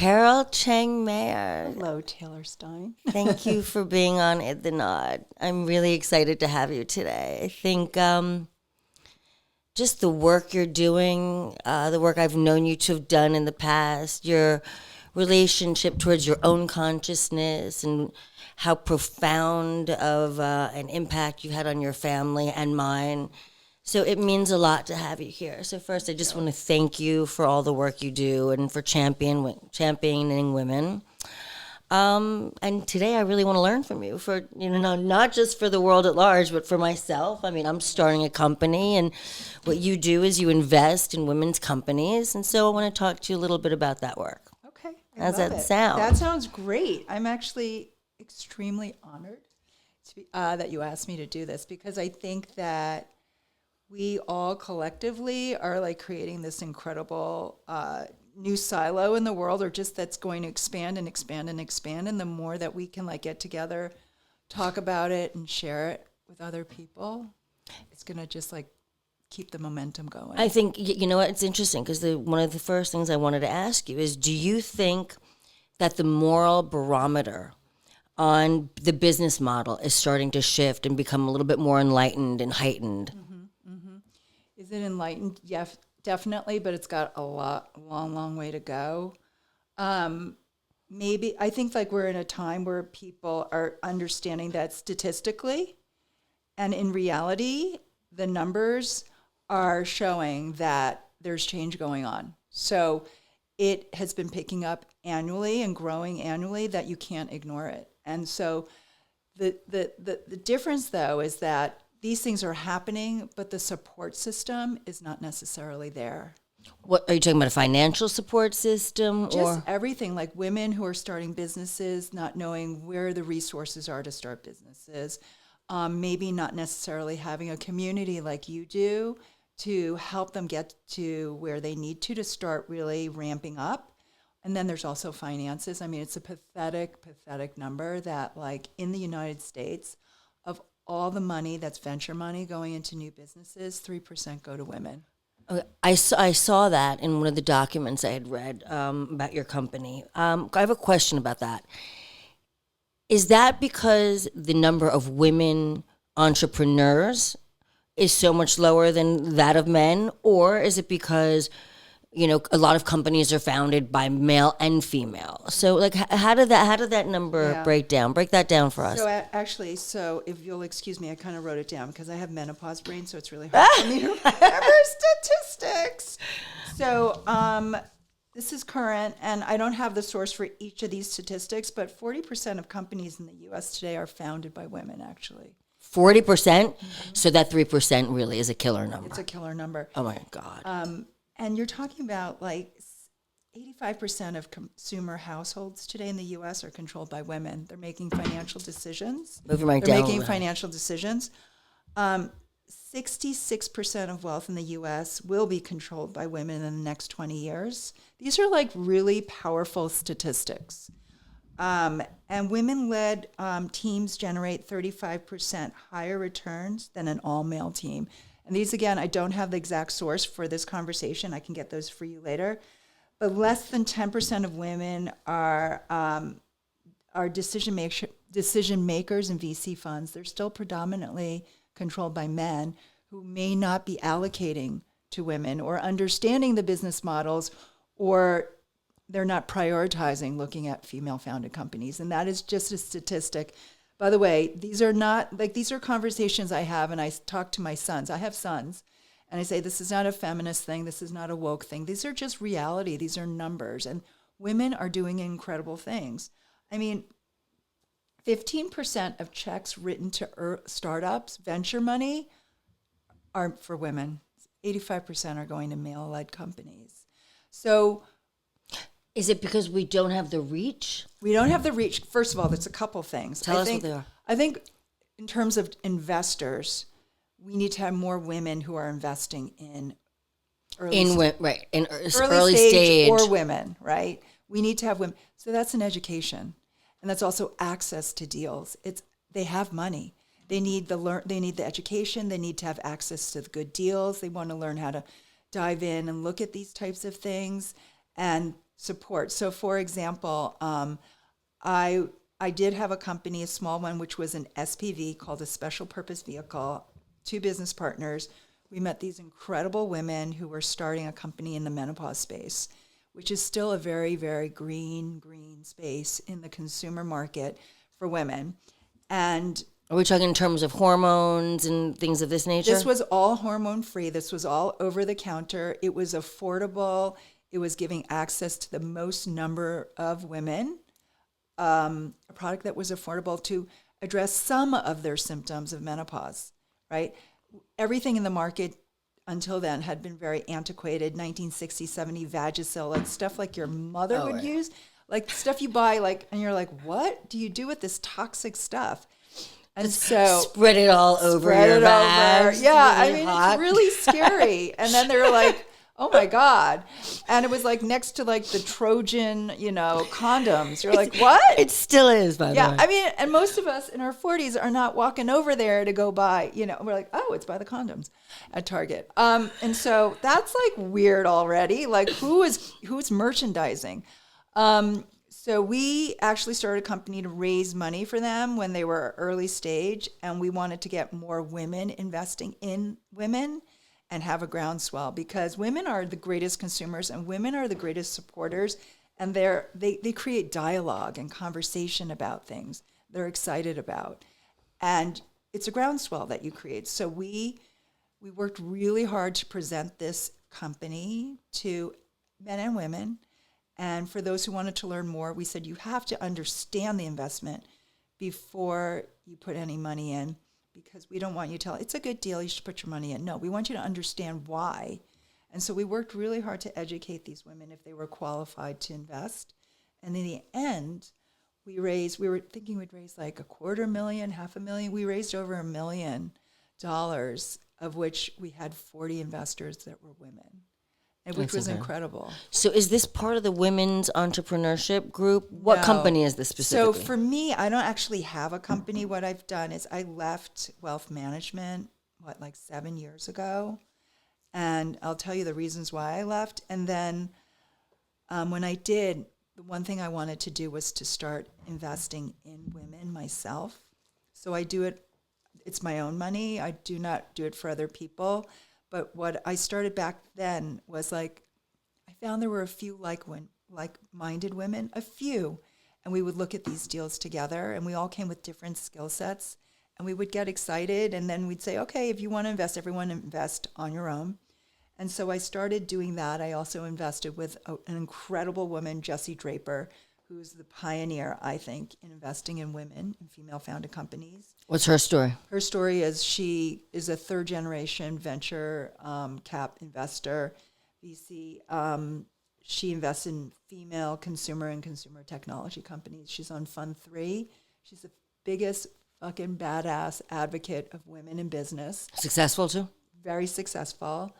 Carol Cheng-Mayer. Hello, Taylor Stein. Thank you for being on At the Nod. I'm really excited to have you today. I think just the work you're doing, the work I've known you to have done in the past, your relationship towards your own consciousness and how profound of an impact you had on your family and mine. So it means a lot to have you here. So first, I just want to thank you for all the work you do and for championing women. And today, I really want to learn from you for not just for the world at large, but for myself. I mean, I'm starting a company, and what you do is you invest in women's companies. And so I want to talk to you a little bit about that work. Okay. How's that sound? That sounds great. I'm actually extremely honored that you asked me to do this, because I think that we all collectively are like creating this incredible new silo in the world, or just that's going to expand and expand and expand. And the more that we can like get together, talk about it and share it with other people, it's going to just like keep the momentum going. I think, you know what, it's interesting because one of the first things I wanted to ask you is, do you think that the moral barometer on the business model is starting to shift and become a little bit more enlightened and heightened? Mm-hmm. Is it enlightened? Yeah, definitely, but it's got a long way to go. Maybe I think like we're in a time where people are understanding that statistically and in reality, the numbers are showing that there's change going on. So it has been picking up annually and growing annually, that you can't ignore it. And so the difference though is that these things are happening, but the support system is not necessarily there. What are you talking about? A financial support system, Just everything, like women who are starting businesses, not knowing where the resources are to start businesses, maybe not necessarily having a community like you do to help them get to where they need to start really ramping up. And then there's also finances. I mean, it's a pathetic number that, like, in the United States, of all the money that's venture money going into new businesses, 3% go to women. Okay. I saw that in one of the documents I had read about your company. I have a question about that. Is that because the number of women entrepreneurs is so much lower than that of men, or is it because a lot of companies are founded by male and female? So, like, how did that number break down? Break that down for us. So actually, if you'll excuse me, I kind of wrote it down because I have menopause brain, so it's really hard for me to remember statistics. So this is current, and I don't have the source for each of these statistics, but 40% of companies in the U.S. today are founded by women, actually. 40%? Mm-hmm. So that 3% really is a killer number. It's a killer number. Oh, my God. And you're talking about like 85% of consumer households today in the U.S. are controlled by women. They're making financial decisions. Moving right They're down. making financial decisions. 66% of wealth in the U.S. will be controlled by women in the next 20 years. These are like really powerful statistics. And women-led teams generate 35% higher returns than an all-male team. And these, again, I don't have the exact source for this conversation. I can get those for you later. But less than 10% of women are decision makers in VC funds. They're still predominantly controlled by men who may not be allocating to women or understanding the business models, or they're not prioritizing looking at female-founded companies. And that is just a statistic. By the way, these are conversations I have, and I talk to my sons. I have sons, and I say, this is not a feminist thing. This is not a woke thing. These are just reality. These are numbers, and women are doing incredible things. I mean, 15% of checks written to startups, venture money, are for women. 85% are going to male-led companies. So, is it because we don't have the reach? We don't have the reach. First of all, there's a couple things. Tell us what they are. I think in terms of investors, we need to have more women who are investing in early stage or women, right? We need to have women. So that's an education. And that's also access to deals. They have money. They need the education. They need to have access to the good deals. They want to learn how to dive in and look at these types of things. And support. So, for example, I did have a company, a small one, which was an SPV called a special purpose vehicle. 2 business partners. We met these incredible women who were starting a company in the menopause space, which is still a very, very green space in the consumer market for women. And are we talking in terms of hormones and things of this nature? this was all hormone free. This was all over the counter. It was affordable. It was giving access to the most number of women. A product that was affordable to address some of their symptoms of menopause, right? Everything in the market until then had been very antiquated, 1960s, 70s, Vagisil, like stuff like your mother would use, like stuff you buy, like, and you're like, what do you do with this toxic stuff? And so spread it all over your vag. Yeah, really I mean, hot. it's really scary. And then they're like, oh my God. And it was like next to like the Trojan, condoms. You're like, what? It still is, by the way. Yeah, I mean, and most of us in our 40s are not walking over there to go buy, we're like, oh, it's by the condoms at Target. And so that's like weird already. Like who's merchandising? So we actually started a company to raise money for them when they were early stage, and we wanted to get more women investing in women and have a groundswell, because women are the greatest consumers and women are the greatest supporters, and they create dialogue and conversation about things they're excited about. And it's a groundswell that you create. So we worked really hard to present this company to men and women. And for those who wanted to learn more, we said you have to understand the investment before you put any money in, because we don't want you to tell, it's a good deal, you should put your money in. No, we want you to understand why. And so we worked really hard to educate these women if they were qualified to invest. And in the end, we were thinking we'd raise like $250,000, $500,000. We raised over $1 million, of which we had 40 investors that were women, and which was incredible. So is this part of the women's entrepreneurship group? What company is this specifically? So for me, I don't actually have a company. What I've done is I left wealth management, like 7 years ago. And I'll tell you the reasons why I left. And then when I did, the one thing I wanted to do was to start investing in women myself. So I do it, it's my own money. I do not do it for other people. But what I started back then was like, I found there were a few like-minded women, a few, and we would look at these deals together, and we all came with different skill sets, and we would get excited, and then we'd say, okay, if you want to invest, everyone invest on your own. And so I started doing that. I also invested with an incredible woman, Jessie Draper, who's the pioneer, I think, in investing in women and female-founded companies. What's her story? Her story is she is a third-generation venture cap investor, VC. She invests in female consumer and consumer technology companies. She's on Fund 3. She's the biggest fucking badass advocate of women in business. Successful too? Very successful.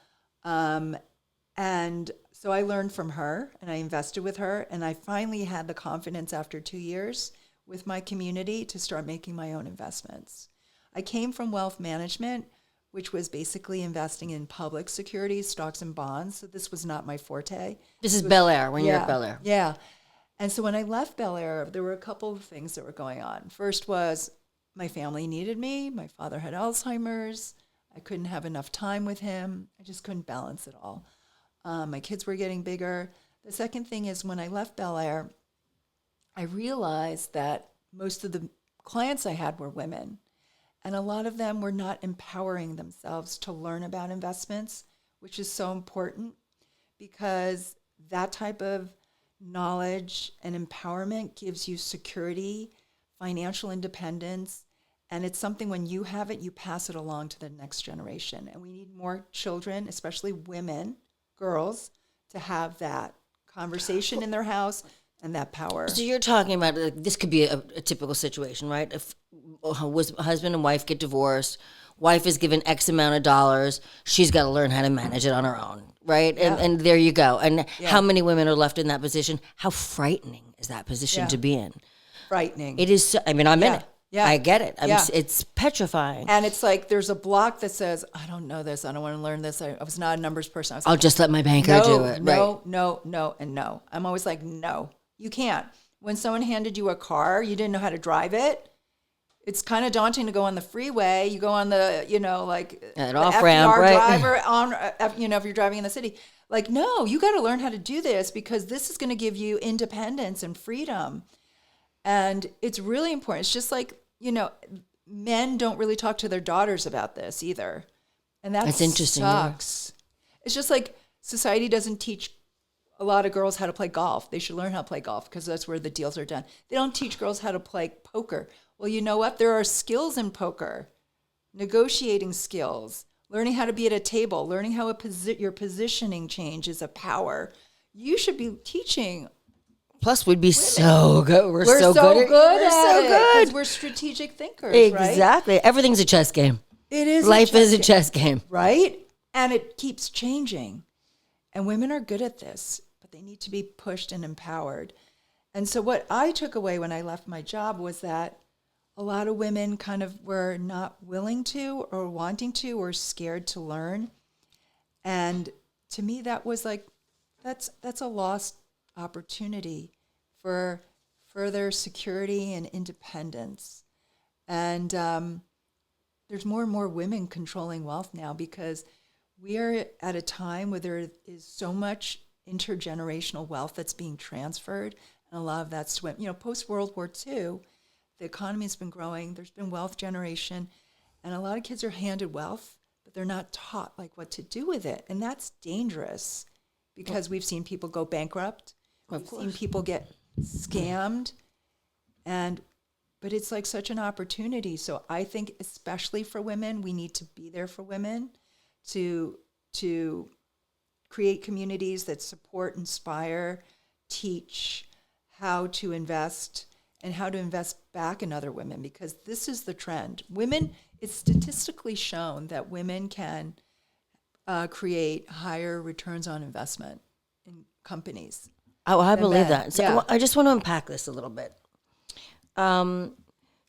And so I learned from her, and I invested with her, and I finally had the confidence after 2 years with my community to start making my own investments. I came from wealth management, which was basically investing in public securities, stocks and bonds. So this was not my forte. This is Bel Air, when you're at Bel Air. Yeah. And so when I left Bel Air, there were a couple of things that were going on. First was my family needed me. My father had Alzheimer's. I couldn't have enough time with him. I just couldn't balance it all. My kids were getting bigger. The second thing is when I left Bel Air, I realized that most of the clients I had were women, and a lot of them were not empowering themselves to learn about investments, which is so important, because that type of knowledge and empowerment gives you security, financial independence, and it's something when you have it, you pass it along to the next generation. And we need more children, especially women, girls, to have that conversation in their house and that power. So you're talking about, this could be a typical situation, right? If husband and wife get divorced, wife is given X amount of dollars, she's got to learn how to manage it on her own, right? Yeah. And there you go. And how many women are left in that position? How frightening is that position to be in? Frightening. It is, I'm in it. Yeah. I get it. Yeah. It's petrifying. And it's like there's a block that says, I don't know this. I don't want to learn this. I was not a numbers person. I was I'll like, just let my banker do it. no, and no. I'm always like, no, you can't. When someone handed you a car, you didn't know how to drive it. It's kind of daunting to go on the freeway. You go on the, An the off-ramp, FDR right? driver on, if you're driving in the city. Like, no, you got to learn how to do this because this is going to give you independence and freedom. And it's really important. It's just like, men don't really talk to their daughters about this either. And that's interesting. Sucks. Yeah. It's just like society doesn't teach a lot of girls how to play golf. They should learn how to play golf because that's where the deals are done. They don't teach girls how to play poker. Well, you know what? There are skills in poker, negotiating skills, learning how to be at a table, learning how your positioning changes a power. You should be teaching. Plus, we'd be so good. We're so good. We're so so good. Because we're strategic thinkers, Exactly. right? Everything's a chess game. It is. Life is a chess game. Right? And it keeps changing. And women are good at this, but they need to be pushed and empowered. And so what I took away when I left my job was that a lot of women kind of were not willing to or wanting to or scared to learn. And to me, that was like, that's a lost opportunity for further security and independence. And there's more and more women controlling wealth now because we are at a time where there is so much intergenerational wealth that's being transferred. And a lot of that's to women. Post World War II, the economy has been growing. There's been wealth generation. And a lot of kids are handed wealth, but they're not taught like what to do with it. And that's dangerous because we've seen people go bankrupt. We've seen people get scammed. But it's like such an opportunity. So I think especially for women, we need to be there for women to create communities that support, inspire, teach how to invest and how to invest back in other women, because this is the trend. Women, it's statistically shown that women can create higher returns on investment in companies. Oh, I believe men. that. So Yeah. I just want to unpack this a little bit.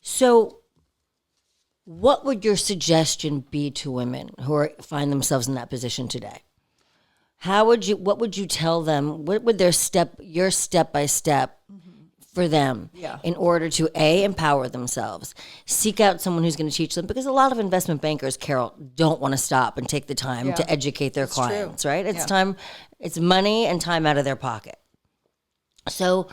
So what would your suggestion be to women who find themselves in that position today? What would you tell them? What would your step by step for them in order to empower themselves, seek out someone who's going to teach them? Because a lot of investment bankers, Carol, don't want to stop and take the time to educate their clients, right? It's time, it's money and time out of their pocket. So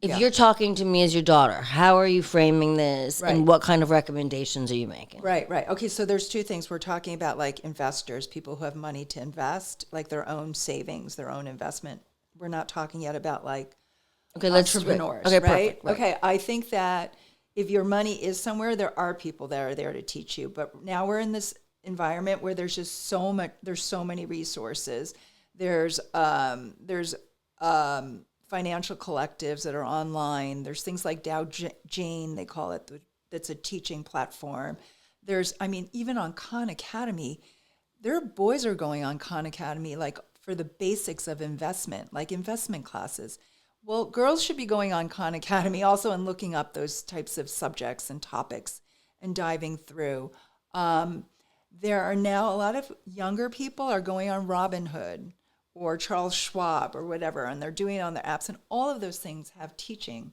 if you're talking to me as your daughter, how are you framing this and what kind of recommendations are you making? Right. Okay, so there's two things. We're talking about like investors, people who have money to invest, like their own savings, their own investment. We're not talking yet about like entrepreneurs, okay, right? perfect, right? Okay, I think that if your money is somewhere, there are people that are there to teach you. But now we're in this environment where there's just so many resources. There's financial collectives that are online. There's things like Dow Jane, they call it, that's a teaching platform. Even on Khan Academy, their boys are going on Khan Academy, like for the basics of investment, like investment classes. Well, girls should be going on Khan Academy also and looking up those types of subjects and topics and diving through. There are now a lot of younger people are going on Robinhood or Charles Schwab or whatever, and they're doing it on their apps. And all of those things have teaching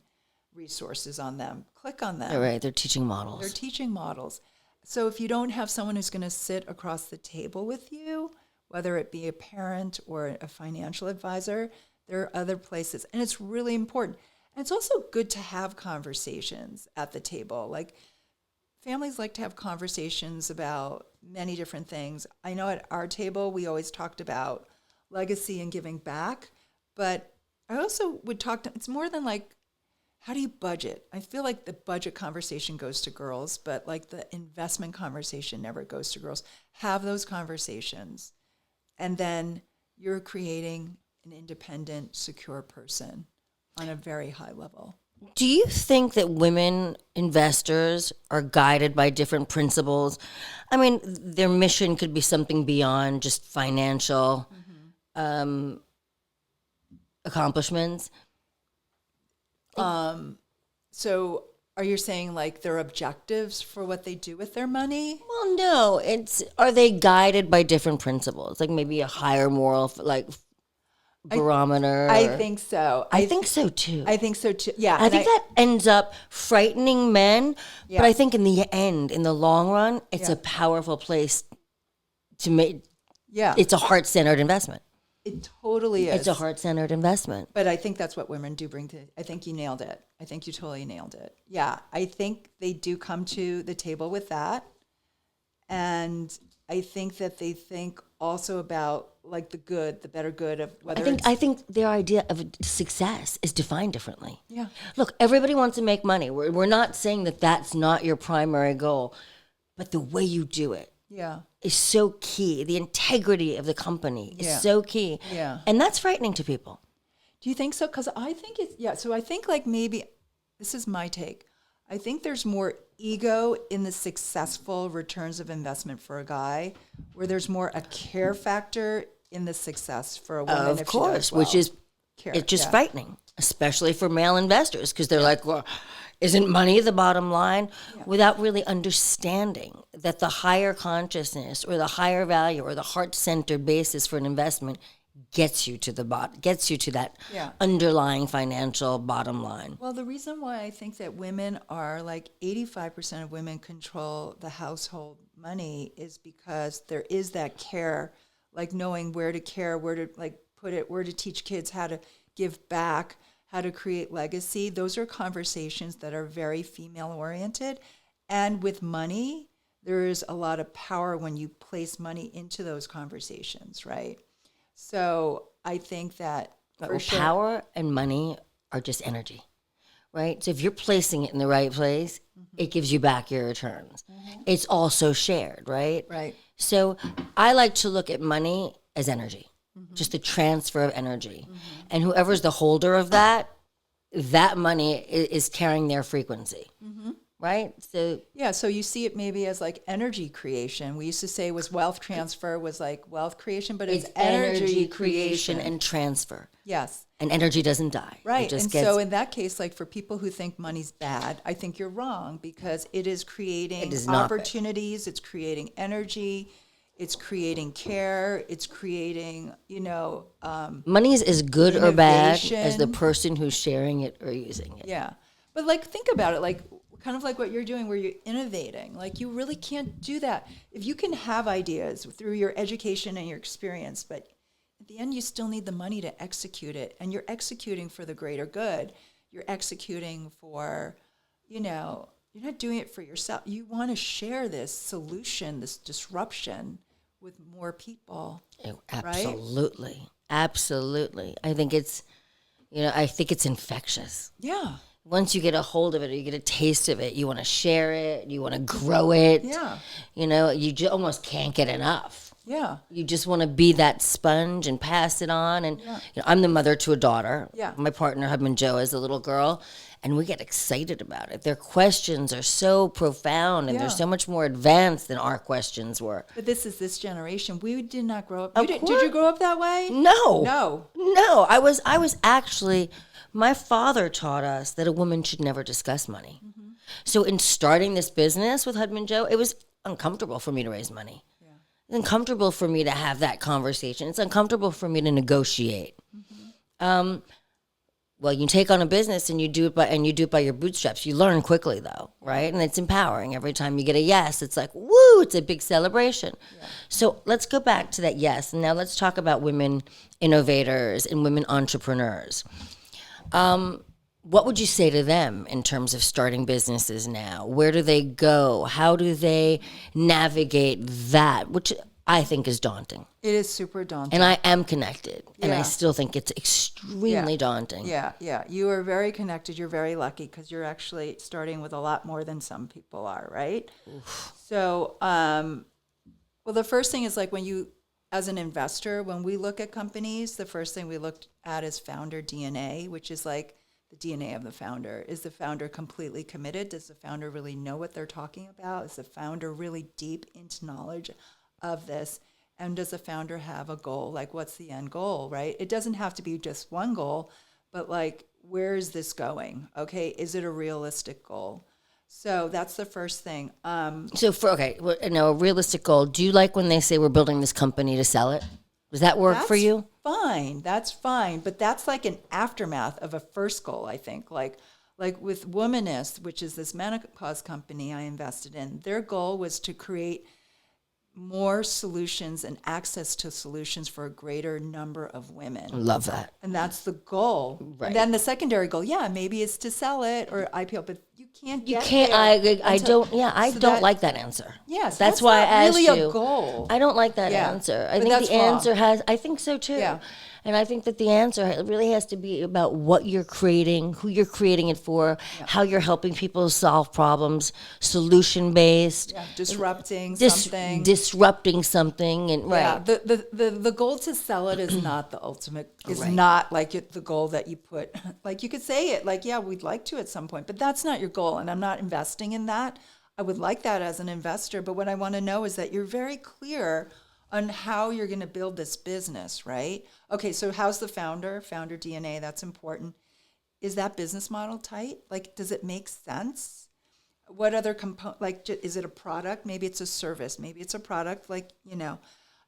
resources on them. Click on them. Right, they're teaching models. They're teaching models. So if you don't have someone who's going to sit across the table with you, whether it be a parent or a financial advisor, there are other places. And it's really important. And it's also good to have conversations at the table. Like, families like to have conversations about many different things. I know at our table, we always talked about legacy and giving back, but I also would talk to, it's more than like, how do you budget? I feel like the budget conversation goes to girls, but like the investment conversation never goes to girls. Have those conversations. And then you're creating an independent, secure person on a very high level. Do you think that women investors are guided by different principles? I mean, their mission could be something beyond just financial accomplishments. So Are you saying like their objectives for what they do with their money? Well, no, are they guided by different principles? Like maybe a higher moral, like barometer. I think so. I think so too. I think so too. Yeah. I think that ends up frightening men, Yeah. but I think in the end, in the long run, it's Yeah. a powerful place to make. Yeah. It's a heart-centered investment. It totally is. It's a heart-centered investment. But I think that's what women do bring to. I think you nailed it. I think you totally nailed it. Yeah. I think they do come to the table with that. And I think that they think also about like the good, the better good of whether I think their idea of success is defined differently. Yeah. Look, everybody wants to make money. We're not saying that that's not your primary goal, but the way you do it Yeah. is so key. The integrity of the company is Yeah. so key. Yeah. And that's frightening to people. Do you think so? Because I think it's, yeah. So I think like maybe, this is my take. I think there's more ego in the successful returns of investment for a guy, where there's more a care factor in the success for a woman. Of if course, she does well. which is Care, it's just yeah. frightening, especially for male investors, because they're like, well, isn't money the bottom line? Without really understanding that the higher consciousness or the higher value or the heart-centered basis for an investment gets you to that Yeah. underlying financial bottom line. Well, the reason why I think that women are like 85% of women control the household money is because there is that care, like knowing where to care, where to like put it, where to teach kids how to give back, how to create legacy. Those are conversations that are very female oriented. And with money, there is a lot of power when you place money into those conversations, right? So I think that for sure. Power and money are just energy, right? So if you're placing it in the right place, it gives you back your returns. It's also shared, right? Right. So I like to look at money as energy, just the transfer of energy. And whoever's the holder of that money is carrying their frequency, right? So Yeah, so you see it maybe as like energy creation. We used to say was wealth transfer was like wealth creation, but it's energy creation. and transfer. Yes, And energy doesn't die. It right. just And gets, so in that case, like for people who think money's bad, I think you're wrong because it is creating It is not bad. opportunities. It's creating energy. It's creating care. It's creating, money is as good or bad as Innovation. the person who's sharing it or using it. yeah. But like, think about it, like kind of like what you're doing where you're innovating. Like you really can't do that. If you can have ideas through your education and your experience, but at the end you still need the money to execute it. And you're executing for the greater good. You're executing for, you're not doing it for yourself. You want to share this solution, this disruption with more people. Absolutely. Absolutely. I think it's infectious. Yeah. Once you get a hold of it or you get a taste of it, you want to share it, you want to grow it. Yeah. You almost can't get enough. Yeah. You just want to be that sponge and pass it on. And I'm the mother to a daughter. Yeah. My partner, husband Joe, is a little girl, and we get excited about it. Their questions are so profound, and they're so much more advanced than our questions were. But this is this generation. We did not grow up. Of Did course. you grow up that way? No. No. I was actually, my father taught us that a woman should never discuss money. So in starting this business with Hudman Joe, it was uncomfortable for me to raise money. It's uncomfortable for me to have that conversation. It's uncomfortable for me to negotiate. Well, you take on a business and you do it by your bootstraps. You learn quickly though, right? And it's empowering. Every time you get a yes, it's like, woo, it's a big celebration. Yeah. So let's go back to that yes. And now let's talk about women innovators and women entrepreneurs. What would you say to them in terms of starting businesses now? Where do they go? How do they navigate that? Which I think is daunting. It is super daunting. And I am connected. And I Yeah. still think it's extremely daunting. Yeah, yeah. You are very connected. You're very lucky because you're actually starting with a lot more than some people are, right? Oof. So, well, the first thing is like when you, as an investor, when we look at companies, the first thing we look at is founder DNA, which is like the DNA of the founder. Is the founder completely committed? Does the founder really know what they're talking about? Is the founder really deep into knowledge of this? And does the founder have a goal? Like, what's the end goal, right? It doesn't have to be just one goal, but like, where is this going? Okay, is it a realistic goal? So that's the first thing. Now a realistic goal. Do you like when they say we're building this company to sell it? Does that work for you? Fine. That's fine. But that's like an aftermath of a first goal, I think. Like with Womanist, which is this menopause company I invested in, their goal was to create more solutions and access to solutions for a greater number of women. Love that. And that's the goal. Right. And then the secondary goal, maybe it's to sell it or IPO, but you can't get I don't like that answer. Yes, that's why I asked really you. A goal. I don't like that answer. I think the answer I think so too. Yeah. And I think that the answer really has to be about what you're creating, who you're creating it for, how you're helping people solve problems, solution based, disrupting something, and right. The goal to sell it is not the ultimate. Is not like the goal that you put. Like you could say it like, we'd like to at some point, but that's not your goal, and I'm not investing in that. I would like that as an investor, but what I want to know is that you're very clear on how you're going to build this business, right? Okay, so how's the founder DNA? That's important. Is that business model tight? Like, does it make sense? What other is it a product? Maybe it's a service. Maybe it's a product.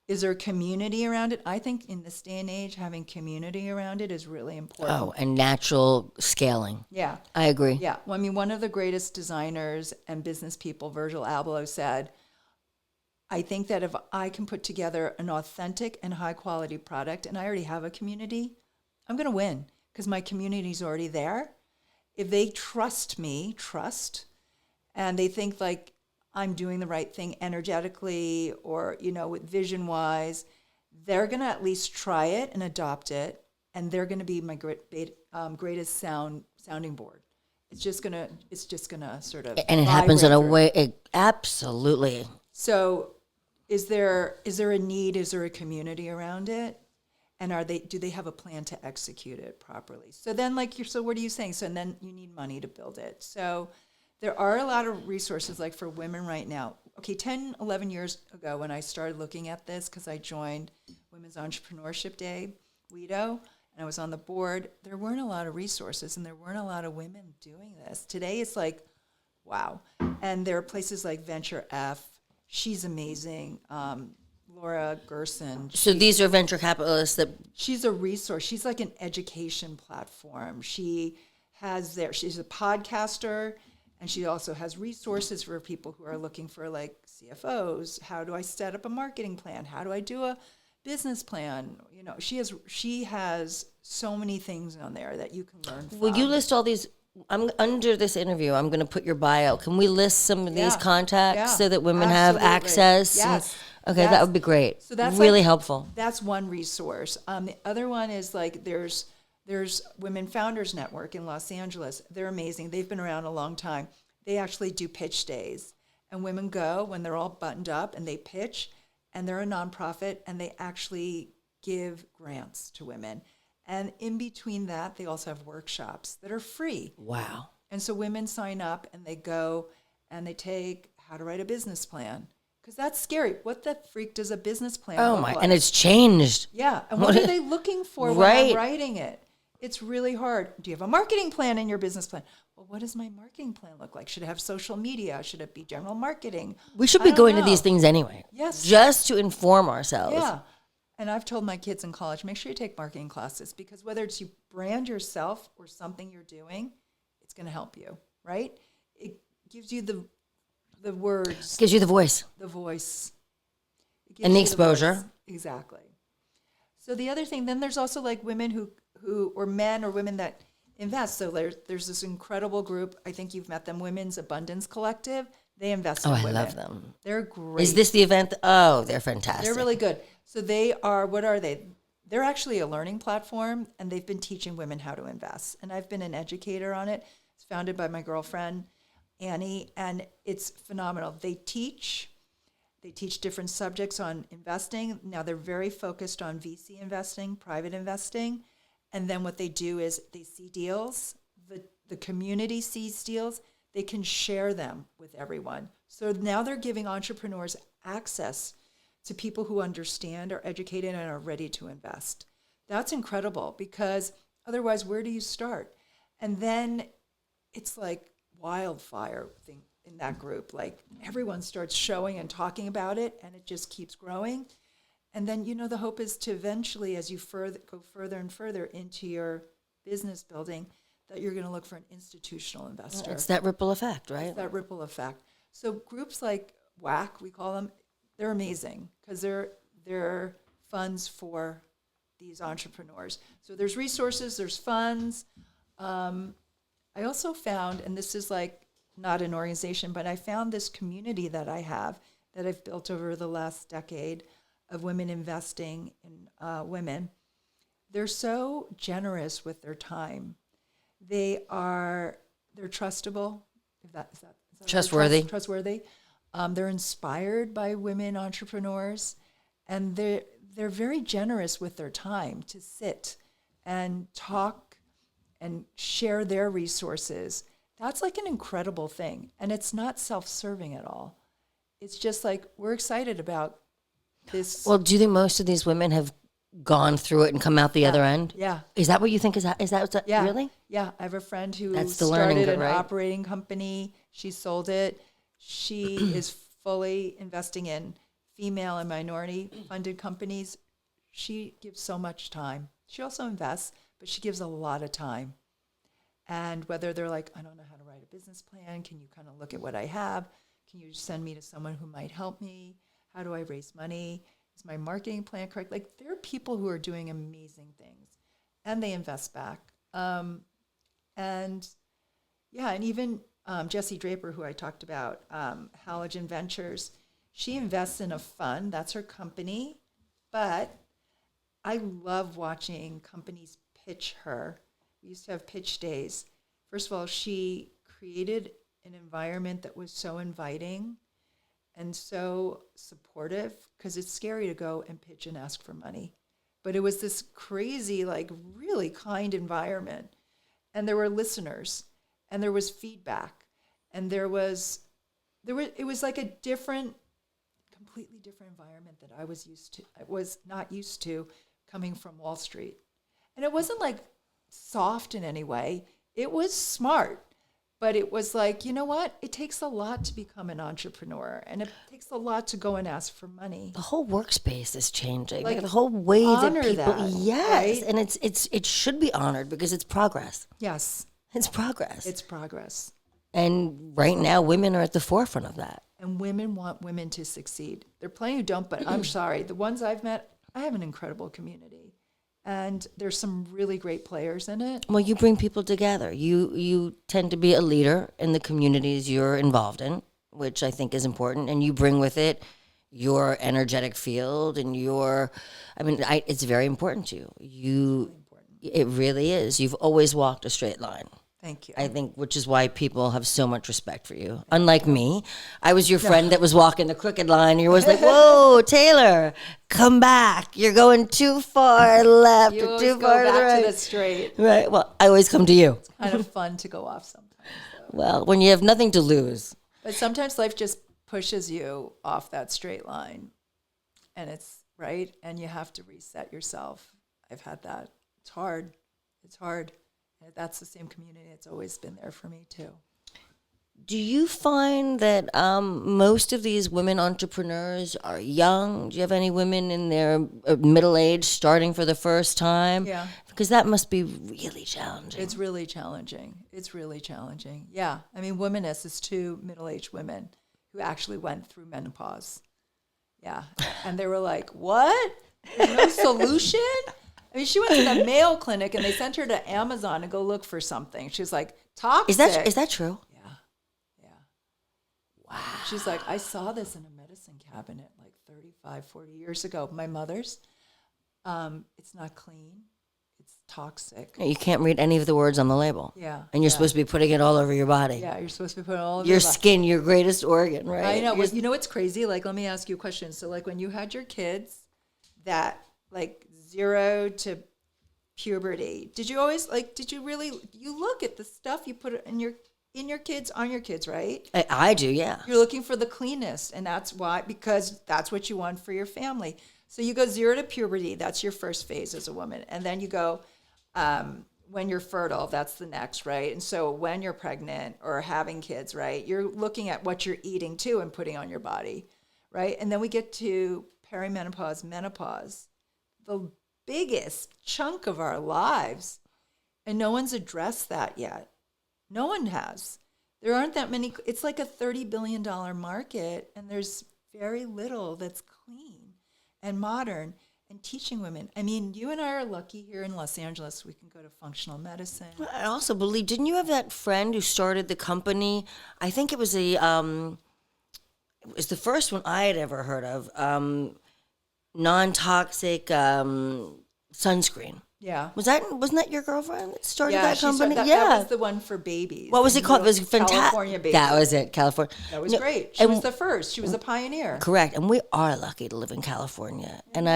Is there a community around it? I think in this day and age, having community around it is really important. Oh, and natural scaling. Yeah. I agree. Yeah. Well, I mean, one of the greatest designers and business people, Virgil Abloh, said, I think that if I can put together an authentic and high quality product and I already have a community, I'm going to win because my community's already there. If they trust me, and they think like I'm doing the right thing energetically or, with vision wise, they're going to at least try it and adopt it. And they're going to be my greatest sounding board. It's just going to sort of, and it happens in a way. Absolutely. So is there a need? Is there a community around it? And do they have a plan to execute it properly? So then so what are you saying? So then you need money to build it. So there are a lot of resources like for women right now. Okay, 10, 11 years ago when I started looking at this, because I joined Women's Entrepreneurship Day, WIDO, and I was on the board, there weren't a lot of resources and there weren't a lot of women doing this. Today it's like, wow. And there are places like Venture F. She's amazing. Laura Gerson. So these are venture capitalists that... She's a resource. She's like an education platform. She's a podcaster, and she also has resources for people who are looking for like CFOs. How do I set up a marketing plan? How do I do a business plan? She has so many things on there that you can learn from. Will you list all these? I'm under this interview. I'm going to put your bio. Can we list some of these contacts so that women have access? Yes. Okay, that would be great. So that's really helpful. That's one resource. The other one is like there's Women Founders Network in Los Angeles. They're amazing. They've been around a long time. They actually do pitch days, and women go when they're all buttoned up and they pitch, and they're a nonprofit, and they actually give grants to women. And in between that, they also have workshops that are free. Wow. And so women sign up and they go and they take how to write a business plan. Because that's scary. What the freak does a business plan look like? And it's changed. Yeah. And what are they looking for when I'm writing it? It's really hard. Do you have a marketing plan in your business plan? Well, what does my marketing plan look like? Should it have social media? Should it be general marketing? We should be going to these things anyway. Yes. Just to inform ourselves. Yeah. And I've told my kids in college, make sure you take marketing classes because whether it's you brand yourself or something you're doing, it's going to help you, right? It gives you the words. Gives you the voice. The voice. And the exposure. Exactly. So the other thing, then there's also like women who or men or women that invest. So there's this incredible group. I think you've met them, Women's Abundance Collective. They invest in women. I love them. They're great. Is this the event? Oh, they're fantastic. They're really good. So what are they? They're actually a learning platform, and they've been teaching women how to invest. And I've been an educator on it. It's founded by my girlfriend, Annie, and it's phenomenal. They teach different subjects on investing. Now they're very focused on VC investing, private investing. And then what they do is they see deals, the community sees deals, they can share them with everyone. So now they're giving entrepreneurs access to people who understand, are educated, and are ready to invest. That's incredible because Otherwise, where do you start? And then it's like wildfire thing in that group. Like everyone starts showing and talking about it, and it just keeps growing. And then, the hope is to eventually, as you go further and further into your business building, that you're going to look for an institutional investor. It's that ripple effect, right? It's that ripple effect. So groups like WAC, we call them, they're amazing because they're funds for these entrepreneurs. So there's resources, there's funds. I also found, and this is like not an organization, but I found this community that I've built over the last decade of women investing in women. They're so generous with their time. They're trustable. Is that Trustworthy. Trustworthy. They're inspired by women entrepreneurs, and they're very generous with their time to sit and talk and share their resources. That's like an incredible thing, and it's not self-serving at all. It's just like we're excited about this. Well, do you think most of these women have gone through it and come out the other end? Yeah. Is that what you think is that Yeah. really? Yeah. I have a friend who That's the learning started bit, an right? operating company. She sold it. She is fully investing in female and minority funded companies. She gives so much time. She also invests, but she gives a lot of time. And whether they're like, I don't know how to write a business plan, can you kind of look at what I have? Can you send me to someone who might help me? How do I raise money? Is my marketing plan correct? Like, there are people who are doing amazing things, and they invest back. And even Jessie Draper, who I talked about, Halogen Ventures, she invests in a fund. That's her company. But I love watching companies pitch her. We used to have pitch days. First of all, she created an environment that was so inviting and so supportive, because it's scary to go and pitch and ask for money. But it was this crazy, like really kind environment. And there were listeners, and there was feedback, and it was like a completely different environment that I was not used to coming from Wall Street. And it wasn't like soft in any way. It was smart. But it was like, you know what? It takes a lot to become an entrepreneur, and it takes a lot to go and ask for money. The whole workspace is changing. Like, the whole way that honor people, that, yes, right? and it should be honored because it's progress. Yes, It's progress. it's progress. And right now, women are at the forefront of that. And women want women to succeed. There are plenty who don't, but I'm sorry. The ones I've met, I have an incredible community. And there's some really great players in it. Well, you bring people together. You tend to be a leader in the communities you're involved in, which I think is important. And you bring with it your energetic field and it's very important to you. It really is. You've always walked a straight line. Thank you. I think, which is why people have so much respect for you. Unlike me, I was your friend that was walking the crooked line. And you're always like, whoa, Taylor, come back. You're going too far left You or always too go far to the back right. to the straight. Right. Well, I always come to you. Kind of fun to go off sometimes, though. Well, when you have nothing to lose. But sometimes life just pushes you off that straight line, and it's right, and you have to reset yourself. I've had that. It's hard. It's hard. And that's the same community. It's always been there for me too. Do you find that most of these women entrepreneurs are young? Do you have any women in their middle age starting for the first time? Yeah. Because that must be really challenging. It's really challenging. It's really challenging. Yeah. I mean, Womaness is two middle-aged women who actually went through menopause. Yeah. And they were like, what? There's no solution? I mean, she went to the Mayo Clinic and they sent her to Amazon to go look for something. She was like, toxic. Is that true? Yeah. Yeah. Wow. She's like, I saw this in a medicine cabinet like 35, 40 years ago. My mother's. It's not clean. It's toxic. You can't read any of the words on the label. Yeah. And you're supposed to be putting it all over your body. Yeah, you're supposed to be putting all over Your body. skin, your greatest organ, right? I know. Well, you know what's crazy? Like, let me ask you a question. So, like, when you had your kids, that like 0 to puberty, did you always you look at the stuff you put in your kids, on your kids, right? I do, yeah. You're looking for the cleanest, and because that's what you want for your family. So you go 0 to puberty. That's your first phase as a woman, and then you go when you're fertile, that's the next, right? And so when you're pregnant or having kids, right, you're looking at what you're eating too and putting on your body, right? And then we get to perimenopause, menopause, the biggest chunk of our lives. And no one's addressed that yet. No one has. There aren't that many. It's like a $30 billion market, and there's very little that's clean and modern and teaching women. I mean, you and I are lucky here in Los Angeles. We can go to functional medicine. I also believe, didn't you have that friend who started the company? I think it was it was the first one I had ever heard of, non-toxic sunscreen. Yeah. Wasn't that your girlfriend that started that she company? started, that was the one for babies. What was it called? It was fantastic. California babies. That was it, California. That was great. She was the first. She was a pioneer. Correct. And we are lucky to live in California. And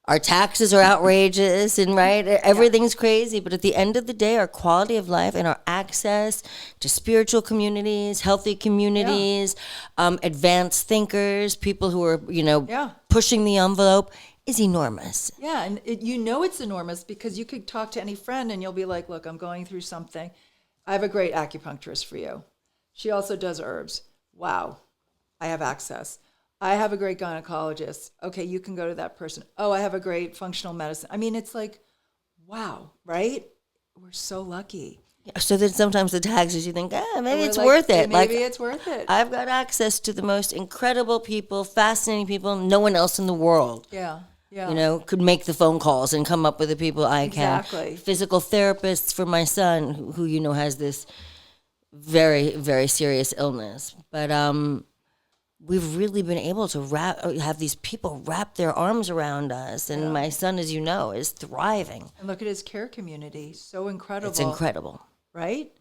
our taxes are outrageous and everything's crazy. But at the end of the day, our quality of life and our access to spiritual communities, healthy communities, advanced thinkers, people who are, pushing the envelope is enormous. Yeah, and it's enormous because you could talk to any friend and you'll be like, look, I'm going through something. I have a great acupuncturist for you. She also does herbs. Wow, I have access. I have a great gynecologist. Okay, you can go to that person. Oh, I have a great functional medicine. I mean, it's like, wow, right? We're so lucky. So then sometimes the taxes, you think, maybe it's worth it. Maybe it's worth it. I've got access to the most incredible people, fascinating people, no one else in the world. Yeah. Could make the phone calls and come up with the people I can. Exactly. Physical therapists for my son, who has this very, very serious illness. But we've really been able to have these people wrap their arms around us. And my son, as you know, is thriving. And look at his care community. So incredible. It's incredible. Right?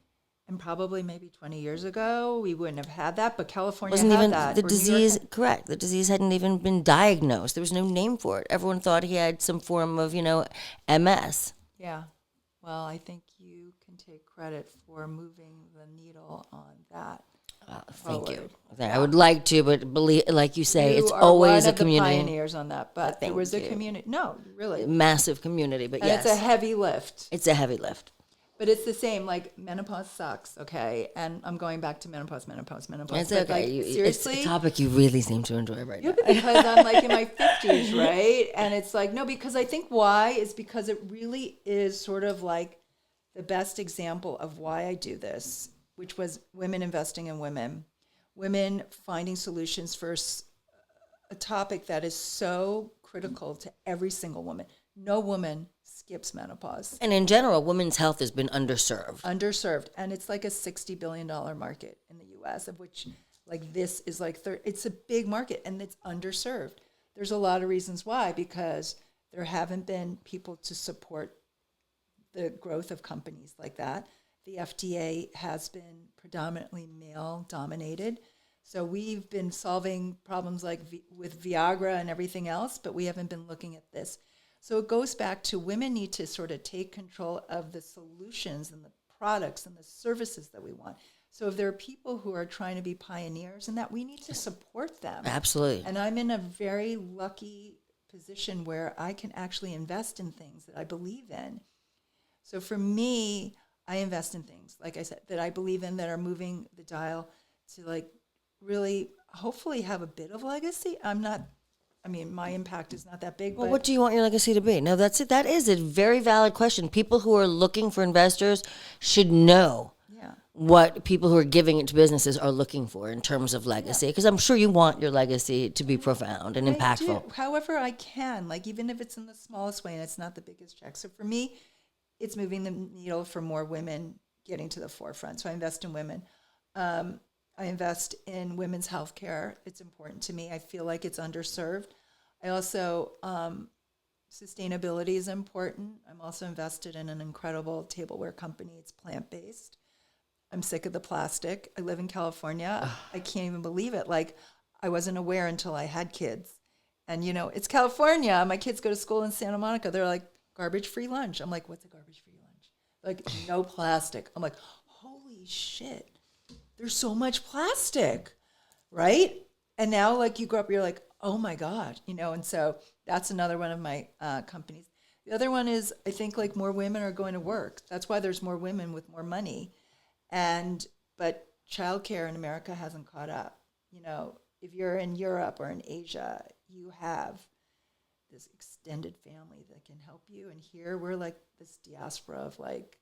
And probably maybe 20 years ago, we wouldn't have had that, but California wasn't had even that. The disease, correct. The disease hadn't even been diagnosed. There was no name for it. Everyone thought he had some form of, MS. Yeah. Well, I think you can take credit for moving the needle on that. Thank you. I would like to, but believe, like you say, You it's are always one a of community. the pioneers on that, but there was a community. No, really. Massive community, but And yes. it's a heavy lift. It's a heavy lift. But it's the same, like menopause sucks, okay? And I'm going back to menopause. It's But okay. seriously? It's a topic you really seem to enjoy right now. Because I'm like in my 50s, right? And it's like, no, because I think why is because it really is sort of like the best example of why I do this, which was women investing in women finding solutions for a topic that is so critical to every single woman. No woman skips menopause. And in general, women's health has been underserved. And it's like a $60 billion market in the U.S., of which like this is like, it's a big market and it's underserved. There's a lot of reasons why, because there haven't been people to support the growth of companies like that. The FDA has been predominantly male-dominated. So we've been solving problems like with Viagra and everything else, but we haven't been looking at this. So it goes back to women need to sort of take control of the solutions and the products and the services that we want. So if there are people who are trying to be pioneers in that, we need to support them. Absolutely. And I'm in a very lucky position where I can actually invest in things that I believe in. So for me, I invest in things, like I said, that I believe in, that are moving the dial to like really hopefully have a bit of legacy. My impact is not that big. Well, but what do you want your legacy to be? No, that's it. That is a very valid question. People who are looking for investors should know what people who are giving it to businesses are looking for in terms of legacy. Because I'm sure you want your legacy to be profound and impactful. However I can, like even if it's in the smallest way and it's not the biggest check. So for me, it's moving the needle for more women getting to the forefront. So I invest in women. I invest in women's health care. It's important to me. I feel like it's underserved. I also, sustainability is important. I'm also invested in an incredible tableware company. It's plant-based. I'm sick of the plastic. I live in California. I can't even believe it. Like, I wasn't aware until I had kids. And, it's California. My kids go to school in Santa Monica. They're like, garbage-free lunch. I'm like, what's a garbage-free lunch? Like, no plastic. I'm like, holy shit. There's so much plastic, right? And now, like, you grow up, you're like, oh, my God, and so that's another one of my companies. The other one is, I think, like more women are going to work. That's why there's more women with more money. But childcare in America hasn't caught up. You know, if you're in Europe or in Asia, you have this extended family that can help you. And here we're like this diaspora of like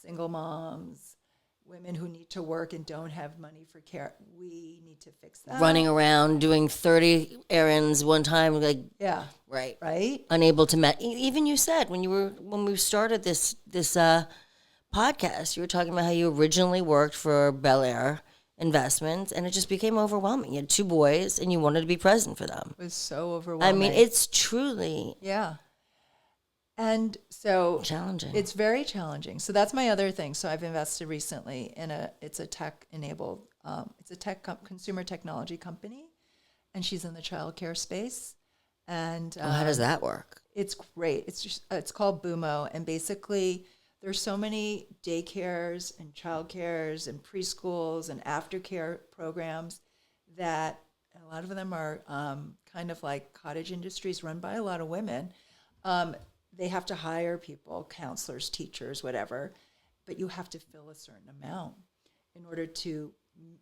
single moms, women who need to work and don't have money for care. We need to fix that. Running around doing 30 errands one time, like Yeah. right, unable to even you said when we started this podcast, you were talking about how you originally worked for Bel Air Investments, and it just became overwhelming. You had 2 boys, and you wanted to be present for them. It was so overwhelming. I mean, it's truly and so challenging. It's very challenging. So that's my other thing. So I've invested recently in it's a consumer technology company, and she's in the childcare space. And how does that work? It's great. It's called Boomo, and basically there's so many daycares and childcares and preschools and aftercare programs that a lot of them are kind of like cottage industries run by a lot of women. They have to hire people, counselors, teachers, whatever, but you have to fill a certain amount in order to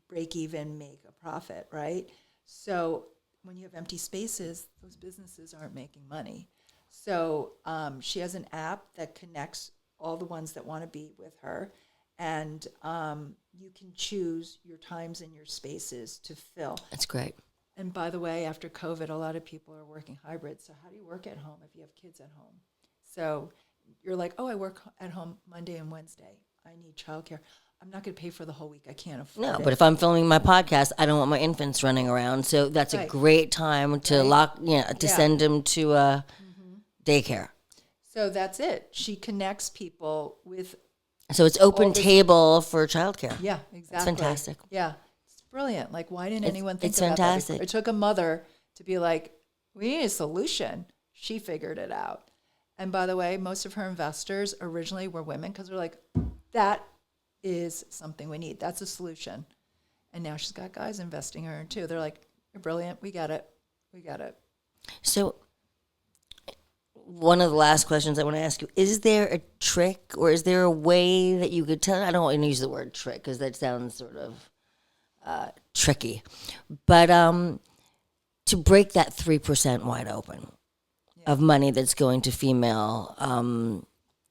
break even, make a profit, right? So when you have empty spaces, those businesses aren't making money. So she has an app that connects all the ones that want to be with her, and you can choose your times and your spaces to fill. That's great. And by the way, after COVID, a lot of people are working hybrid. So how do you work at home if you have kids at home? So you're like, oh, I work at home Monday and Wednesday. I need childcare. I'm not going to pay for the whole week. I can't afford it. No, but if I'm filming my podcast, I don't want my infants running around. So that's a great time to send them to daycare. So that's it. She connects people with. So it's open table for childcare. Yeah, exactly. That's fantastic. Yeah, it's brilliant. Like, why didn't anyone think it's about fantastic. that before? It took a mother to be like, we need a solution. She figured it out. And by the way, most of her investors originally were women because they're like, that is something we need. That's a solution. And now she's got guys investing in her too. They're like, you're brilliant. We get it. We get it. So one of the last questions I want to ask you, is there a trick or is there a way that you could tell? I don't want to use the word trick because that sounds sort of tricky. But to break that 3% wide open of money that's going to female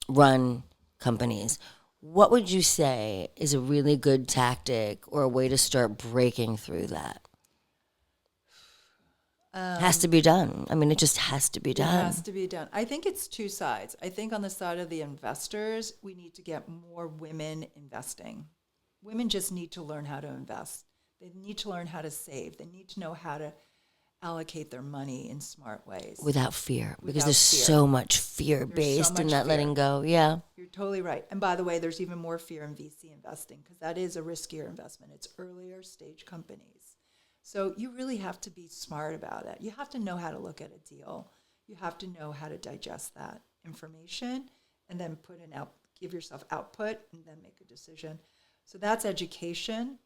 run companies, what would you say is a really good tactic or a way to start breaking through that? Has to be done. I mean, it just has to be done. It has to be done. I think it's 2 sides. I think on the side of the investors, we need to get more women investing. Women just need to learn how to invest. They need to learn how to save. They need to know how to allocate their money in smart ways. Without fear, because there's so much fear based in that letting go. Yeah. You're totally right. And by the way, there's even more fear in VC investing because that is a riskier investment. It's earlier stage companies. So you really have to be smart about it. You have to know how to look at a deal. You have to know how to digest that information and then give yourself output and then make a decision. So that's education.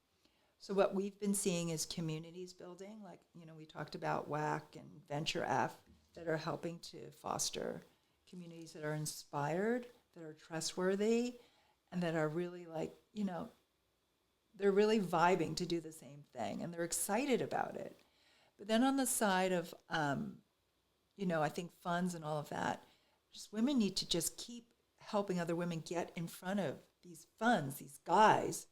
So what we've been seeing is communities building, like, we talked about WAC and Venture F that are helping to foster communities that are inspired, that are trustworthy, and that are really they're really vibing to do the same thing, and they're excited about it. But then on the side of, I think funds and all of that, just women need to just keep helping other women get in front of these funds, these guys,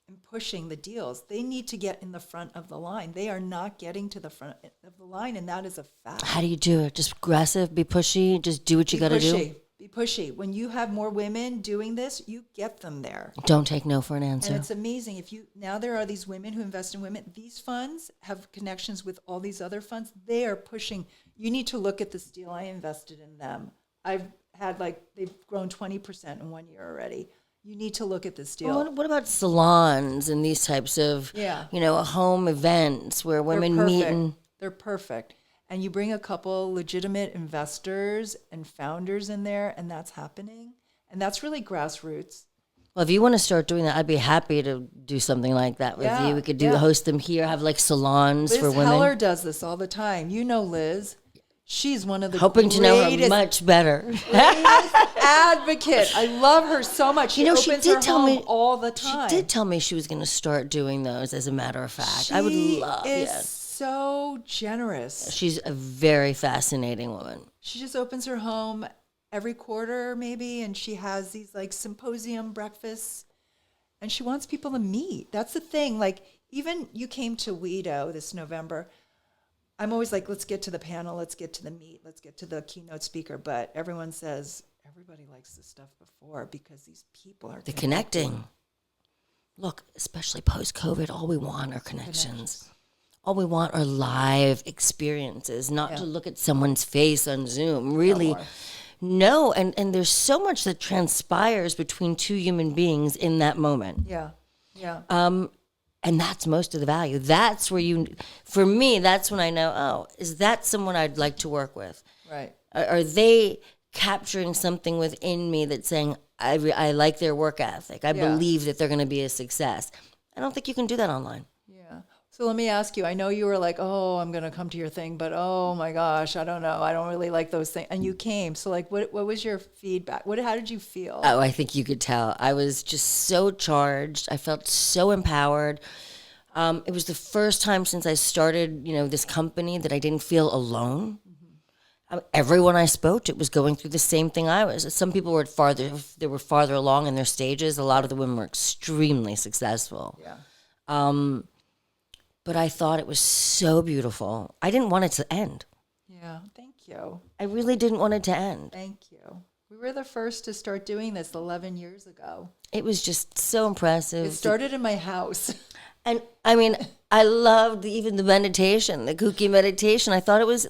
and pushing the deals. They need to get in the front of the line. They are not getting to the front of the line, and that is a fact. How do you do it? Just aggressive, be pushy, just do what you got to do? Be pushy. When you have more women doing this, you get them there. Don't take no for an answer. And it's amazing. Now there are these women who invest in women. These funds have connections with all these other funds. They are pushing. You need to look at this deal. I invested in them. I've had they've grown 20% in 1 year already. You need to look at this deal. Well, what about salons and these types of, home events where women meet? They're perfect. And you bring a couple legitimate investors and founders in there, and that's happening. And that's really grassroots. Well, if you want to start doing that, I'd be happy to do something like that with you. We could host them here, have salons for women. Liz Heller does this all the time. You know Liz. She's one of the hoping to know her greatest much better. advocate. I love her so much. She she opens did her tell home me all the time. She did tell me she was going to start doing those. As a matter of fact, I would love. She is Yes, so generous. she's a very fascinating woman. She just opens her home every quarter, maybe, and she has these like symposium breakfasts, and she wants people to meet. That's the thing. Like, even you came to WIDO this November. I'm always like, let's get to the panel, let's get to the meet, let's get to the keynote speaker. But everyone says everybody likes this stuff before because these people are Connecting. Look, especially post-COVID, all we want are connections. All we want are live experiences, not to look at someone's face on Zoom. Really, no. And there's so much that transpires between two human beings in that moment. Yeah, yeah. And that's most of the value. That's where for me, that's when I know, oh, is that someone I'd like to work with? Right. Are they capturing something within me that's saying, I like their work ethic. I believe that they're going to be a success. I don't think you can do that online. Yeah. So let me ask you, I know you were like, oh, I'm going to come to your thing, but oh my gosh, I don't know. I don't really like those things. And you came. So like, what was your feedback? How did you feel? Oh, I think you could tell. I was just so charged. I felt so empowered. It was the first time since I started, this company that I didn't feel alone. Everyone I spoke to was going through the same thing I was. Some people were farther along in their stages. A lot of the women were extremely successful. Yeah. But I thought it was so beautiful. I didn't want it to end. Yeah. Thank you. I really didn't want it to end. Thank you. We were the first to start doing this 11 years ago. It was just so impressive. It started in my house. And I mean, I loved even the meditation, the kooky meditation. I thought it was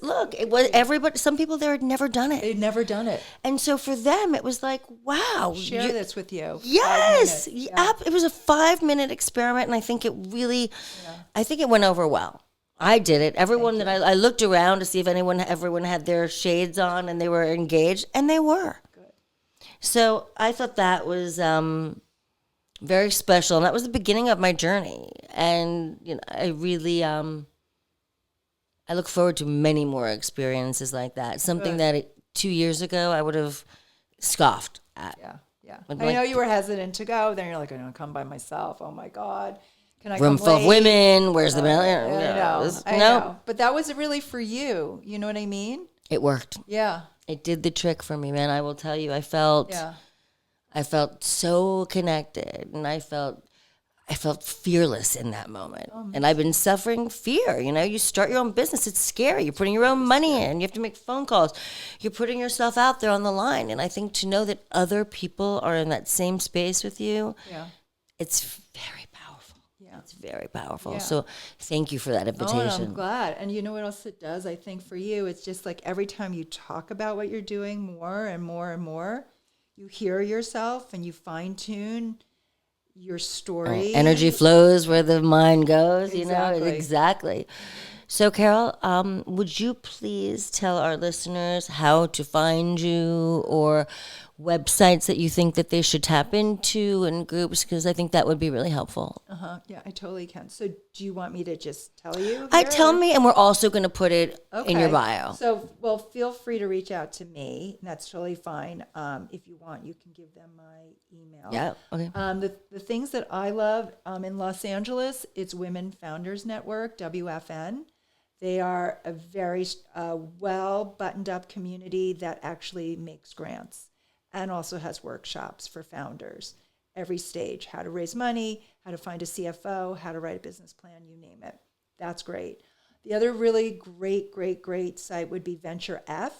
everybody, some people there had never done it. They'd never done it. And so for them, it was like, wow. Share this with you. Yes. 5 minutes. It was a 5-minute experiment. And I think it really, I think it went over well. I did it. Everyone that I looked around to see if everyone had their shades on and they were engaged, and they were. Good. So I thought that was very special, and that was the beginning of my journey. And I really, I look forward to many more experiences like that. Something that 2 years ago I would have scoffed at. Yeah, yeah. I know you were hesitant to go. Then you're like, I'm going to come by myself. Oh my God. Can I Room come full of late? women. Where's the I no. know. But that was really for you. You know what I mean? It worked. Yeah. It did the trick for me, man. I will tell you. I felt so connected, and I felt fearless in that moment. And I've been suffering fear. You start your own business. It's scary. You're putting your own money in. You have to make phone calls. You're putting yourself out there on the line. And I think to know that other people are in that same space with you, it's very powerful. Yeah. It's very powerful. Yeah. So thank you for that invitation. Oh, I'm glad. And you know what else it does? I think for you, it's just like every time you talk about what you're doing more and more and more, you hear yourself and you fine tune your story. Energy flows where the mind goes, Exactly. Exactly. So, Carol, would you please tell our listeners how to find you, or websites that you think that they should tap into, and groups? Because I think that would be really helpful. Yeah, I totally can. So do you want me to just tell you? Tell me, and we're also going to put it in your bio. So, well, feel free to reach out to me. And that's totally fine. If you want, you can give them my email. Yeah, okay. The things that I love in Los Angeles, it's Women Founders Network, WFN. They are a very well buttoned up community that actually makes grants and also has workshops for founders. Every stage, how to raise money, how to find a CFO, how to write a business plan, you name it. That's great. The other really great site would be Venture F.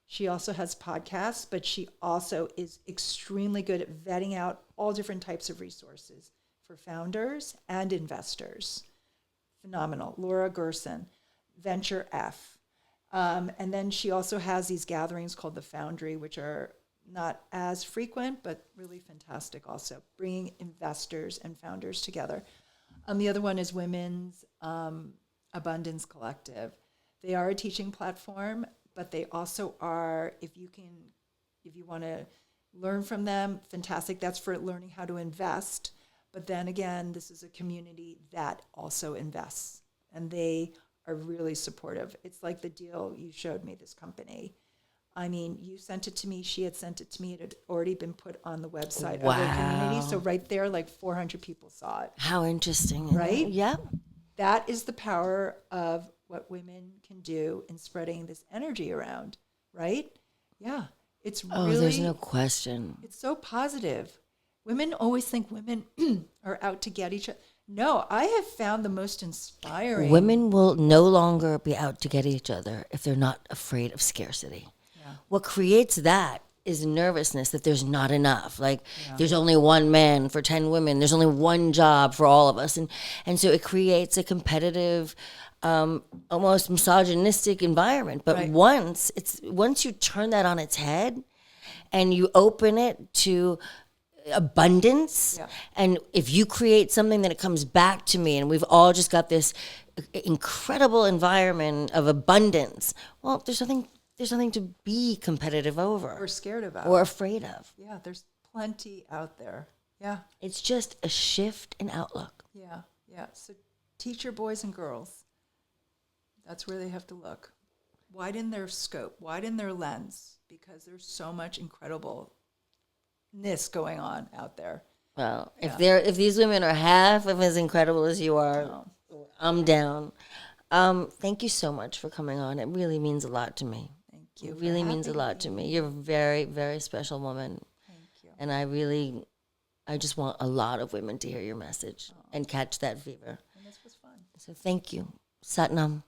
She also has podcasts, but she also is extremely good at vetting out all different types of resources for founders and investors. Phenomenal. Laura Gerson, Venture F. And then she also has these gatherings called the Foundry, which are not as frequent, but really fantastic also, bringing investors and founders together. The other one is Women's Abundance Collective. They are a teaching platform, but they also are, if you want to learn from them, fantastic. That's for learning how to invest. But then again, this is a community that also invests, and they are really supportive. It's like the deal you showed me, this company. I mean, you sent it to me. She had sent it to me. It had already been put on the website of their community. So right there, like 400 people saw it. How interesting. Right? Yeah. That is the power of what women can do in spreading this energy around, right? Yeah. It's really, There's no question. it's so positive. Women always think women are out to get each other. No, I have found the most inspiring. Women will no longer be out to get each other if they're not afraid of scarcity. Yeah. What creates that is nervousness that there's not enough. Like there's only one man for 10 women. There's only one job for all of us. And so it creates a competitive, almost misogynistic environment. But Right. once you turn that on its head and you open it to abundance, Yeah. and if you create something, then it comes back to me, and we've all just got this incredible environment of abundance. Well, there's nothing to be competitive over Or scared about. or afraid of. Yeah, there's plenty out there. Yeah, It's just a shift in outlook. yeah, yeah. So teach your boys and girls. That's where they have to look. Widen their scope, widen their lens, because there's so much incredibleness going on out there. Well, if these women are half of as incredible as you are, Oh, I'm down. Thank you so much for coming on. It really means a lot to me. thank you. It for really means a having lot to me. You're a very, very special woman. Thank you. And I just want a lot of women to hear your message and catch that fever. And this was fun. So thank you. Satnam.